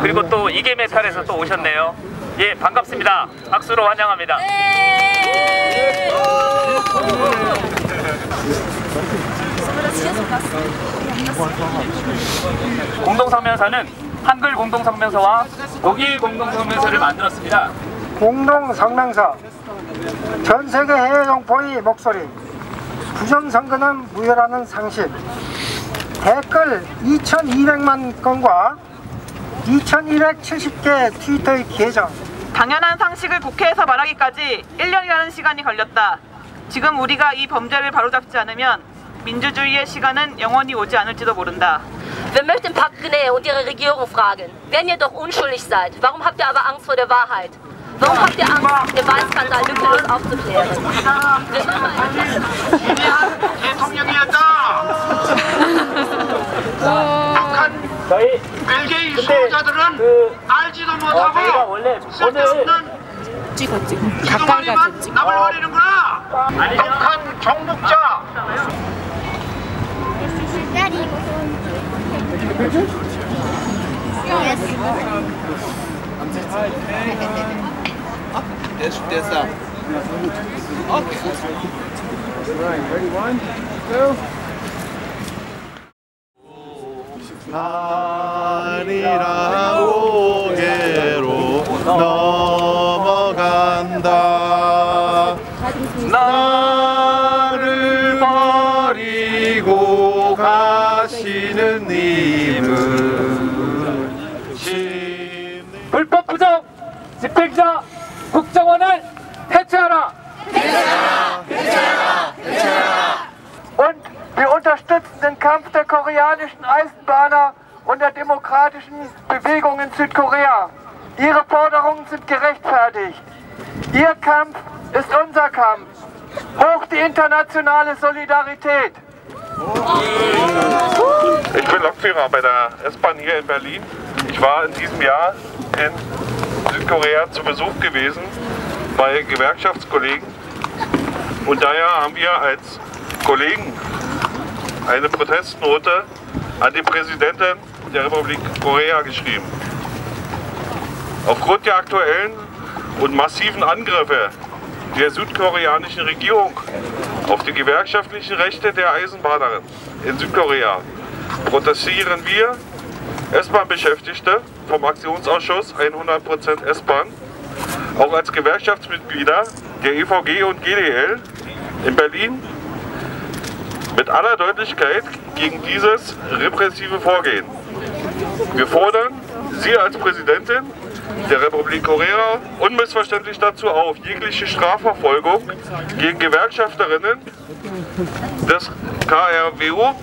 그리고 또 이계메탈에서 또 오셨네요. 예, 반갑습니다. 박수로 환영합니다. 네. 공동성명서는 한글 공동성명서와 독일 공동성명서를 만들었습니다. 공동성명서, 전세계 해외 동포의 목소리, 부정선거는 무효라는 상식, 댓글 2200만 건과 2270개 트위터의 계정. 당연한 상식을 국회에서 말하기까지 1년이라는 시간이 걸렸다. 지금 우리가 이 범죄를 바로잡지 않으면 민주주의의 시간은 영원히 오지 않을지도 모른다. Wir möchten Park Gené und ihre Regierung fragen, wenn ihr doch unschuldig seid, warum habt ihr aber Angst vor der Wahrheit? Warum habt ihr Angst, den Wahlskandal lückenlos aufzuklären? 저희 벨기에 수호자들은 알지도 못하고 쓸데없는 가까이 가서 나불거리는구나. 북한 정복자. 산이랑 고개로 넘어간다. 나를 버리고 가시는 님은 불법 부정 집행자 국정원을 해체하라. Und wir unterstützen den Kampf der koreanischen Eisenbahner und der demokratischen Bewegung in Südkorea. Ihre Forderungen sind gerechtfertigt. Ihr Kampf ist unser Kampf. Hoch die internationale Solidarität. Ich bin Lokführer bei der S-Bahn hier in Berlin. Ich war in diesem Jahr in Südkorea zu Besuch gewesen bei Gewerkschaftskollegen. Und daher haben wir als Kollegen eine Protestnote an die Präsidentin der Republik Korea geschrieben. Aufgrund der aktuellen und massiven Angriffe der südkoreanischen Regierung auf die gewerkschaftlichen Rechte der Eisenbahner in Südkorea protestieren wir S-Bahn-Beschäftigte vom Aktionsausschuss 100% S-Bahn, auch als Gewerkschaftsmitglieder der EVG und GDL in Berlin, mit aller Deutlichkeit gegen dieses repressive Vorgehen. Wir fordern Sie als Präsidentin der Republik Korea unmissverständlich dazu auf, jegliche Strafverfolgung gegen Gewerkschafterinnen des KRWU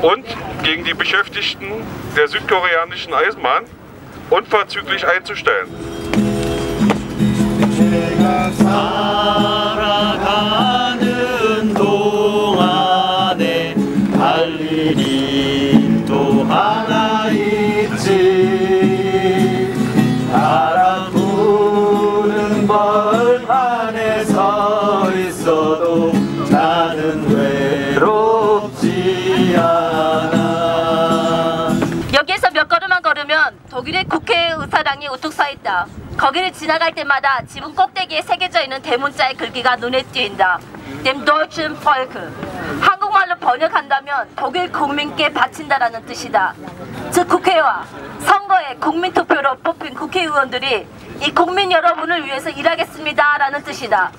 und gegen die Beschäftigten der südkoreanischen Eisenbahn unverzüglich einzustellen. 살아가는 동안에 할 일이 또 하나 있지. 바람 부는 벌 안에 서 있어도 나는 외롭지 않아. 여기에서 몇 걸음만 걸으면 독일의 국회의사당이 우뚝 서 있다. 거기를 지나갈 때마다 지붕 꼭대기에 새겨져 있는 대문자의 글귀가 눈에 띄인다. Dem deutschen Volk. 한국말로 번역한다면 독일 국민께 바친다라는 뜻이다. 즉 국회와 선거에 국민투표로 뽑힌 국회의원들이 이 국민 여러분을 위해서 일하겠습니다 라는 뜻이다.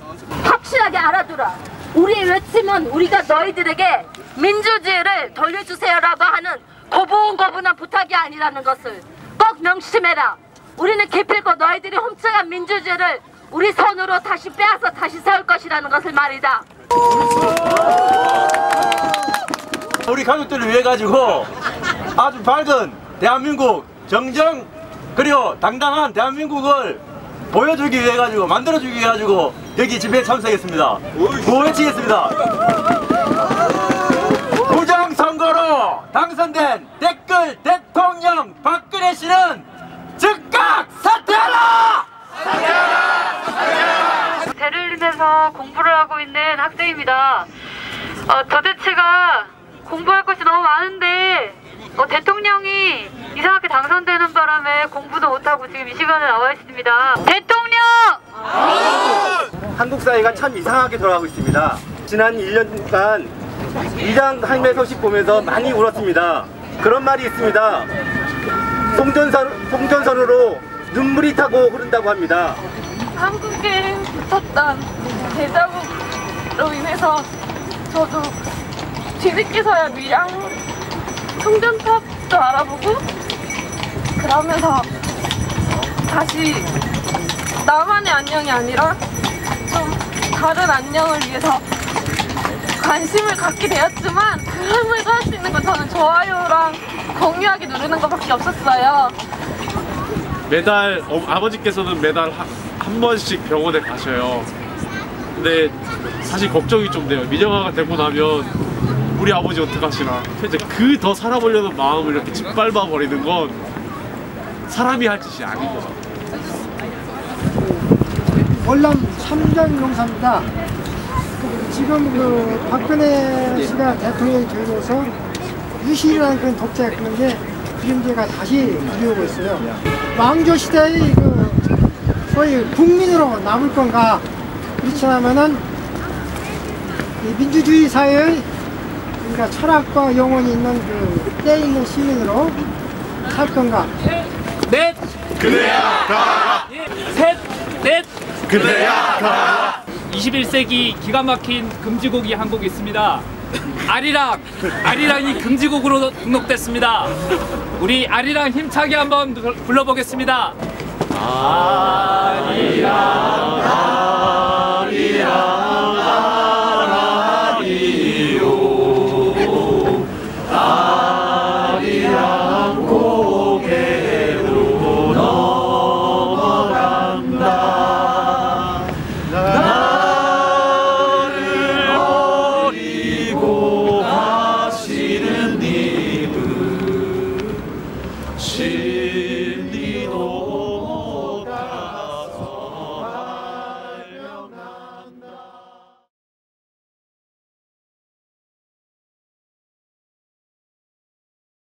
확실하게 알아두라. 우리의 외침은 우리가 너희들에게 민주주의를 돌려주세요라고 하는 고분고분한 부탁이 아니라는 것을 꼭 명심해라. 우리는 기필코 너희들이 훔쳐간 민주주의를 우리 손으로 다시 빼앗아 다시 세울 것이라는 것을 말이다. 우리 가족들을 위해 가지고 아주 밝은 대한민국 정정 그리고 당당한 대한민국을 보여주기 위해 가지고 만들어주기 위해 가지고 여기 집회에 참석했습니다. 구호외치겠습니다. 부정선거로 당선된 댓글 대통령 박근혜 씨는 즉각 사퇴하라! 사퇴하라! 사퇴하라! 베를린에서 공부를 하고 있는 학생입니다. 도대체가 공부할 것이 너무 많은데 대통령이 이상하게 당선되는 바람에 공부도 못하고 지금 이 시간에 나와 있습니다. 대통령! 한국 사회가 참 이상하게 돌아가고 있습니다. 지난 1년간 위장 할매 소식 보면서 많이 울었습니다. 그런 말이 있습니다. 송전선으로 눈물이 타고 흐른다고 합니다. 한국에 붙었던 대자국으로 인해서 저도 뒤늦게서야 밀양 송전탑도 알아보고 그러면서 다시 나만의 안녕이 아니라 좀 다른 안녕을 위해서 관심을 갖게 되었지만 그럼에도 할 수 있는 건 저는 좋아요랑 공유하기 누르는 것밖에 없었어요. 매달 아버지께서는 매달 한 번씩 병원에 가셔요. 근데 사실 걱정이 좀 돼요. 민영아가 되고 나면 우리 아버지 어떡하시나. 이제 그 더 살아보려는 마음을 이렇게 짓밟아 버리는 건 사람이 할 짓이 아닌 거죠. 월남 참전용사입니다. 지금 그 박근혜 씨가 대통령이 되면서 유신이라는 그런 독재가 그런 게 그림자가 다시 들려오고 있어요. 왕조 시대의 그 소위 국민으로 남을 건가, 그렇지 않으면은 민주주의 사회의 그러니까 철학과 영혼이 있는 그 때 있는 시민으로 살 건가. 넷 그대야 가라. 셋 넷 그대야 가라. 21세기 기가 막힌 금지곡이 한 곡 있습니다. 아리랑이 금지곡으로 등록됐습니다. 우리 아리랑 힘차게 한번 불러보겠습니다. 아리랑